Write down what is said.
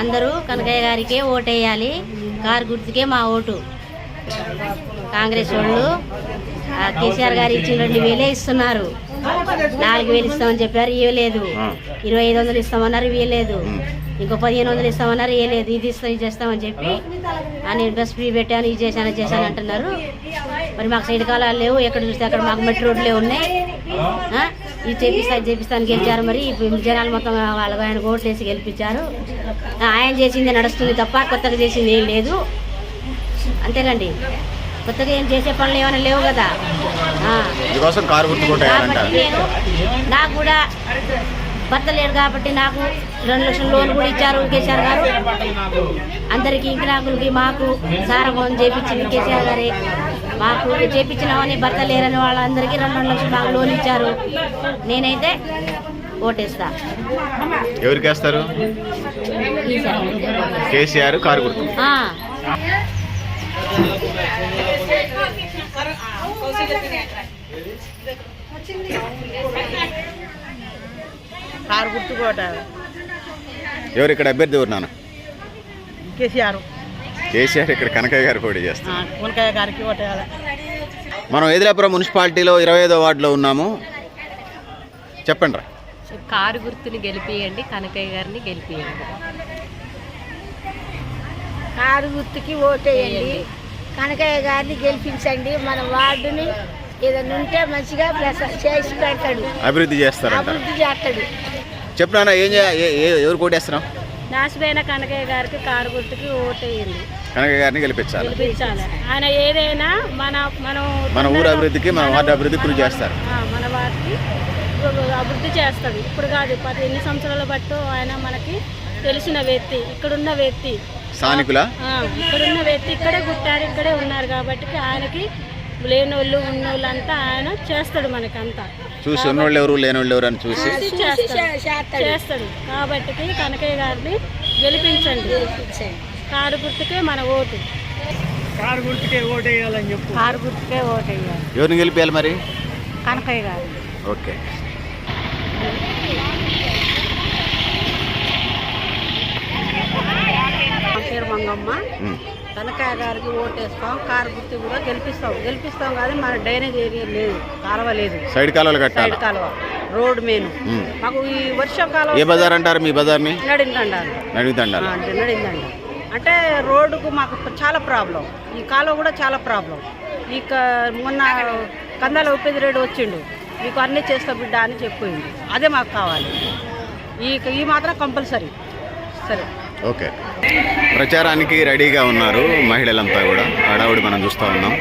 అందరూ కనకయ్య గారికే ఓటేయాలి. కారు గుర్తుకే మా ఓటు. కాంగ్రెస్ వాళ్ళు కేసీఆర్ గారు ఇచ్చిన 2,000 ఇస్తున్నారు. 4,000 ఇస్తామని చెప్పారు, ఇవ్వలేదు. 2,500 ఇస్తామన్నారు, ఇవ్వలేదు. ఇంకో 1,500 ఇస్తామన్నారు, ఇవ్వలేదు. ఇది ఇస్తాం, ఇది చేస్తామని చెప్పి నేను బస్ ఫ్రీ పెట్టాను, ఇది చేశాను అంటున్నారు. మరి మాకు సైడ్ కాలాలు లేవు, ఎక్కడ చూస్తే అక్కడ మాకు మెట్రో రోడ్లే ఉన్నాయి. ఇది చేపిస్తాను గెలిచారు. మరి జనాలు మొత్తం వాళ్ళు ఆయన ఓట్లేసి గెలిపించారు. ఆయన చేసింది నడుస్తుంది తప్ప కొత్తగా చేసింది ఏం లేదు. అంతేనండి, కొత్తగా ఏం చేసే పనులు ఏమైనా లేవు కదా. నాకు కూడా భర్త లేడు కాబట్టి నాకు 2 లక్షల లోన్ కూడా ఇచ్చారు కేసీఆర్ గారు. అందరికీ ఇంకరాకులకి మాకు సారభం చేపించింది కేసీఆర్ గారే. మాకు చేపించినామని భర్త లేరని వాళ్ళందరికీ 2 లక్షలు మాకు లోన్ ఇచ్చారు. నేనైతే ఓటేస్తా. ఎవరికి వేస్తారు? కేసీఆర్ కారు గుర్తు. కారు గుర్తు కోట. ఎవరు ఇక్కడ అభ్యర్థి? ఎవరు నాన్న? కేసీఆర్. కేసీఆర్ ఇక్కడ కనకయ్య గారు పోటీ చేస్తారు. కనకయ్య గారికి ఓటేయాలి. మనం ఎదిలాపురం మున్సిపాలిటీలో 25వ వార్డులో ఉన్నాము. చెప్పండి రా. కారు గుర్తుని గెలిపియండి, కనకయ్య గారిని గెలిపియండి. కారు గుర్తుకి ఓటేయండి, కనకయ్య గారిని గెలిపించండి. మన వార్డుని ఏదైనా ఉంటే మంచిగా చేసి పెడతాడు, అభివృద్ధి చేస్తాడు. చెప్పినా ఎవరు ఓటేస్తున్నాం? నాశమైన కనకయ్య గారికి కారు గుర్తుకి ఓటేయండి, కనకయ్య గారిని గెలిపించాలి. ఆయన ఏదైనా మన ఊరు అభివృద్ధికి, మన వార్డు అభివృద్ధి కృషి చేస్తారు. మన వార్డుకి అభివృద్ధి చేస్తాడు. ఇప్పుడు కాదు, ఎన్ని సంవత్సరాల బట్టి ఆయన మనకి తెలిసిన వ్యక్తి, ఇక్కడున్న వ్యక్తి, స్థానికుల ఇక్కడున్న వ్యక్తి, ఇక్కడే పుట్టారు, ఇక్కడే ఉన్నారు కాబట్టి ఆయనకి లేనోళ్ళు ఉన్నోళ్ళు అంతా ఆయన చేస్తాడు. మనకంతా చూసి ఉన్నోళ్ళు ఎవరు లేనోళ్ళు ఎవరు అని చూసి చేస్తాడు. కాబట్టి కనకయ్య గారిని గెలిపించండి. కారు గుర్తుకే మన ఓటు. కారు గుర్తుకే ఓటేయాలని చెప్పు. కారు గుర్తుకే ఓటేయాలి. ఎవరిని గెలిపేయాలి మరి? కనకయ్య గారు. ఓకే. మంగమ్మ, కనకయ్య గారికి ఓటేస్తాం. కారు గుర్తు కూడా గెలిపిస్తాం కాదు. మన డ్రైనేజ్ ఏరియా లేదు, కాలువ లేదు. సైడ్ కాలువలు కట్టాలి. సైడ్ కాలువ, రోడ్ మెయిన్. మాకు ఈ వర్షాకాలం ఏ బజార్ అంటారు మీ బజార్ని? నడిందండారు. అంటే రోడ్డుకు మాకు చాలా ప్రాబ్లం. ఈ కాలువ కూడా చాలా ప్రాబ్లం. మొన్న కందాల ఉప్పేదిరెడ్డి వచ్చిండు, మీకు అన్నీ చేస్తా బిడ్డ అని చెప్పింది. అదే మాకు కావాలి. ఈ మాత్రం కంపల్సరీ. సరే, ఓకే. ప్రచారానికి రెడీగా ఉన్నారు మహిళలంతా కూడా. హడావుడి మనం చూస్తూ ఉన్నాం.